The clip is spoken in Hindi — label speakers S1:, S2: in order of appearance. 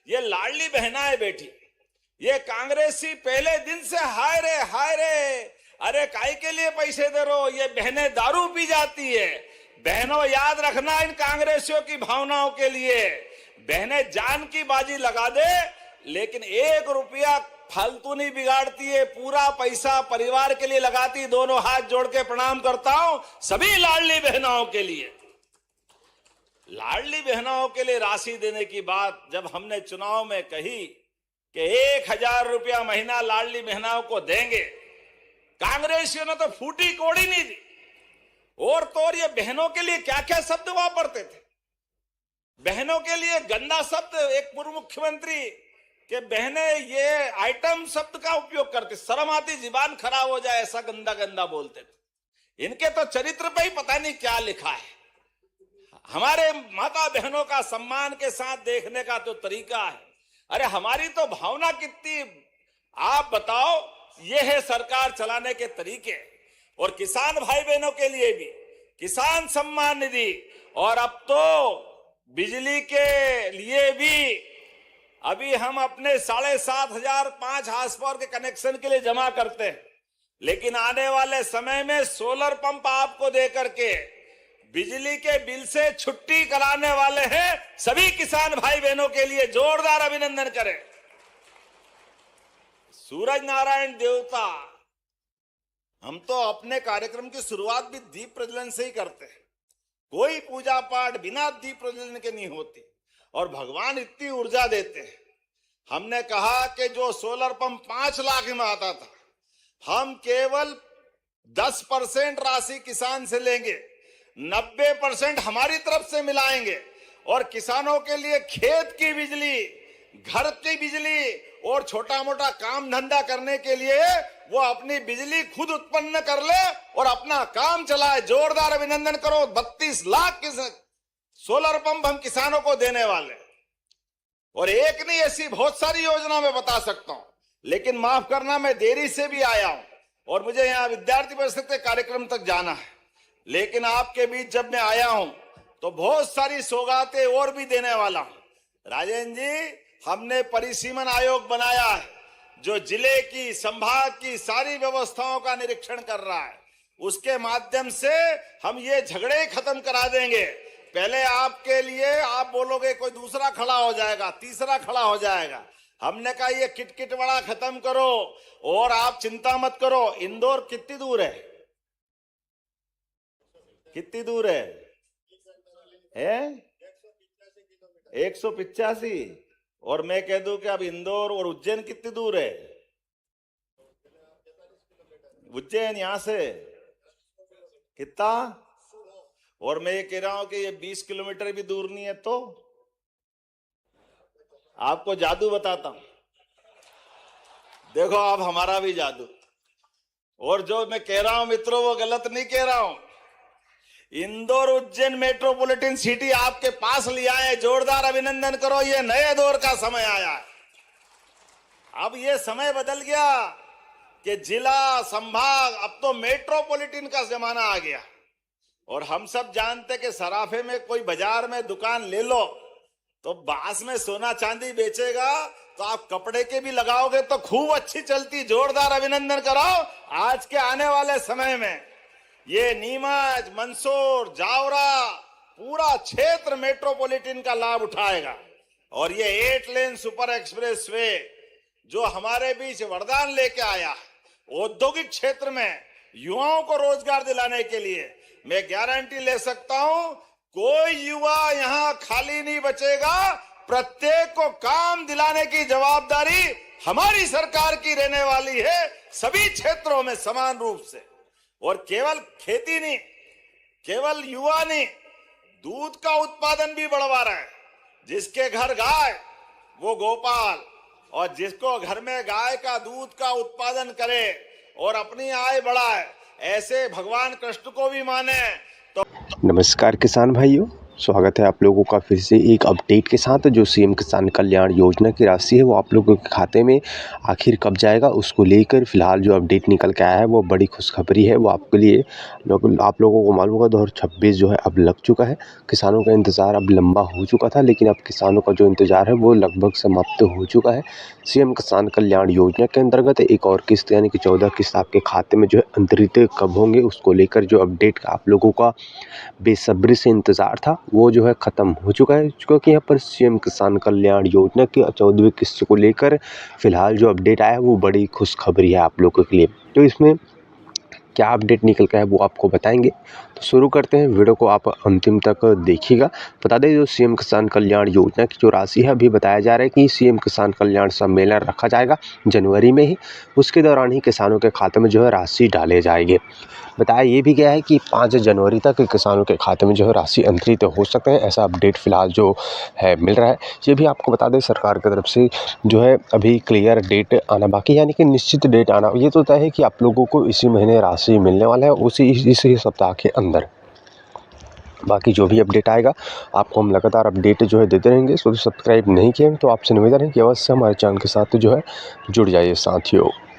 S1: ये लाडली बहनाएं बेटी, ये कांग्रेसी पहले दिन से हाय रे, अरे काय के लिए पैसे दे रहे हो? ये बहनें दारू पी जाती है। बहनों याद रखना इन कांग्रेसियों की भावनाओं के लिए, बहनें जान की बाजी लगा दे लेकिन 1 रुपया फालतू नहीं बिगाड़ती है, पूरा पैसा परिवार के लिए लगाती। दोनों हाथ जोड़ के प्रणाम करता हूं सभी लाडली बहनों के लिए। लाडली बहनों के लिए राशि देने की बात जब हमने चुनाव में कही कि 1000 रुपया महीना लाडली बहनों को देंगे, कांग्रेसियों ने तो फूटी कोड़ी नहीं दी। और तो और ये बहनों के लिए क्या क्या शब्द वापरते थे। बहनों के लिए गंदा शब्द, एक पूर्व मुख्यमंत्री के बहनें ये आइटम शब्द का उपयोग करते, शर्म आती, जीबान खराब हो जाए ऐसा गंदा गंदा बोलते थे। इनके तो चरित्र पे ही पता नहीं क्या लिखा है। हमारे माता बहनों का सम्मान के साथ देखने का तो तरीका है। अरे हमारी तो भावना कितनी, आप बताओ। ये है सरकार चलाने के तरीके। और किसान भाई बहनों के लिए भी किसान सम्मान निधि, और अब तो बिजली के लिए भी अभी हम अपने 7,500 5 हाउस पावर के कनेक्शन के लिए जमा करते हैं, लेकिन आने वाले समय में सोलर पंप आपको देकर के बिजली के बिल से छुट्टी कराने वाले हैं। सभी किसान भाई बहनों के लिए जोरदार अभिनंदन करें। सूरज नारायण देवता, हम तो अपने कार्यक्रम की शुरुआत भी दीप प्रज्वलन से ही करते हैं। कोई पूजा पाठ बिना दीप प्रज्वलन के नहीं होती, और भगवान इतनी ऊर्जा देते हैं। हमने कहा कि जो सोलर पंप 5 लाख में आता था, हम केवल 10% राशि किसान से लेंगे, 90% हमारी तरफ से मिलाएंगे, और किसानों के लिए खेत की बिजली, घर की बिजली और छोटा मोटा काम धंधा करने के लिए वो अपनी बिजली खुद उत्पन्न कर ले और अपना काम चलाए। जोरदार अभिनंदन करो। 32 लाख सोलर पंप हम किसानों को देने वाले। और एक नहीं, ऐसी बहुत सारी योजना मैं बता सकता हूं, लेकिन माफ करना मैं देरी से भी आया हूं और मुझे यहां विद्यार्थी परिषद के कार्यक्रम तक जाना है। लेकिन आपके बीच जब मैं आया हूं तो बहुत सारी सौगातें और भी देने वाला हूं। राजेंद्र जी, हमने परिसीमन आयोग बनाया है जो जिले की, संभाग की सारी व्यवस्थाओं का निरीक्षण कर रहा है। उसके माध्यम से हम ये झगड़े खत्म करा देंगे। पहले आपके लिए आप बोलोगे, कोई दूसरा खड़ा हो जाएगा, तीसरा खड़ा हो जाएगा। हमने कहा ये किटकिट वाला खत्म करो और आप चिंता मत करो। इंदौर कितनी दूर है? कितनी दूर है? 185। और मैं कह दूं कि अब इंदौर और उज्जैन कितनी दूर है? उज्जैन यहां से कितना? और मैं ये कह रहा हूं कि ये 20 किलोमीटर भी दूर नहीं है। तो आपको जादू बताता हूं, देखो आप हमारा भी जादू। और जो मैं कह रहा हूं मित्रों, वो गलत नहीं कह रहा हूं। इंदौर उज्जैन मेट्रोपॉलिटन सिटी आपके पास लिया है। जोरदार अभिनंदन करो। ये नए दौर का समय आया है। अब ये समय बदल गया कि जिला, संभाग, अब तो मेट्रोपॉलिटन का जमाना आ गया। और हम सब जानते कि सराफे में कोई बाजार में दुकान ले लो तो बांस में सोना चांदी बेचेगा, तो आप कपड़े के भी लगाओगे तो खूब अच्छी चलती। जोरदार अभिनंदन कराओ। आज के आने वाले समय में ये नीमच, मंदसौर, जावरा पूरा क्षेत्र मेट्रोपॉलिटन का लाभ उठाएगा। और ये 8 लेन सुपर एक्सप्रेस वे जो हमारे बीच वरदान लेके आया, औद्योगिक क्षेत्र में युवाओं को रोजगार दिलाने के लिए, मैं गारंटी ले सकता हूं कोई युवा यहां खाली नहीं बचेगा। प्रत्येक को काम दिलाने की जवाबदारी हमारी सरकार की रहने वाली है, सभी क्षेत्रों में समान रूप से। और केवल खेती नहीं, केवल युवा नहीं, दूध का उत्पादन भी बढ़वा रहा है। जिसके घर गाय वो गोपाल, और जिसको घर में गाय का दूध का उत्पादन करे और अपनी आय बढ़ाए, ऐसे भगवान कृष्ण को भी माने। तो
S2: नमस्कार किसान भाइयों, स्वागत है आप लोगों का फिर से एक अपडेट के साथ। जो सीएम किसान कल्याण योजना की राशि है वो आप लोगों के खाते में आखिर कब जाएगा, उसको लेकर फिलहाल जो अपडेट निकल के आया है वो बड़ी खुशखबरी है। वो आपके लिए आप लोगों को मालूम होगा 2026 जो है अब लग चुका है। किसानों का इंतज़ार अब लंबा हो चुका था, लेकिन अब किसानों का जो इंतज़ार है वो लगभग समाप्त हो चुका है। सीएम किसान कल्याण योजना के अंतर्गत एक और किस्त यानी कि 14 किस्त आपके खाते में जो है अंतरित कब होंगे, उसको लेकर जो अपडेट आप लोगों का बेसब्री से इंतज़ार था वो जो है ख़त्म हो चुका है। क्योंकि यहाँ पर सीएम किसान कल्याण योजना की 14वीं किस्त को लेकर फ़िलहाल जो अपडेट आया है वो बड़ी खुशखबरी है आप लोगों के लिए। तो इसमें क्या अपडेट निकल का है वो आपको बताएंगे। तो शुरू करते हैं, वीडियो को आप अंतिम तक देखिएगा। बता दें जो सीएम किसान कल्याण योजना की जो राशि है, अभी बताया जा रहा है कि सीएम किसान कल्याण सम्मेलन रखा जाएगा जनवरी में ही। उसके दौरान ही किसानों के खाते में जो है राशि डाले जाएंगे। बताया ये भी गया है कि 5 जनवरी तक किसानों के खाते में जो है राशि अंतरित हो सकते हैं, ऐसा अपडेट फिलहाल जो है मिल रहा है। ये भी आपको बता दें सरकार की तरफ से जो है अभी क्लियर डेट आना बाकी, यानी कि निश्चित डेट आना। ये तो तय है कि आप लोगों को इसी महीने राशि मिलने वाला है, इसी सप्ताह के अंदर। बाकी जो भी अपडेट आएगा आपको हम लगातार अपडेट जो है देते रहेंगे। सब्सक्राइब नहीं किए तो आपसे निवेदन है कि अवश्य हमारे चैनल के साथ जो है जुड़ जाइए साथियों।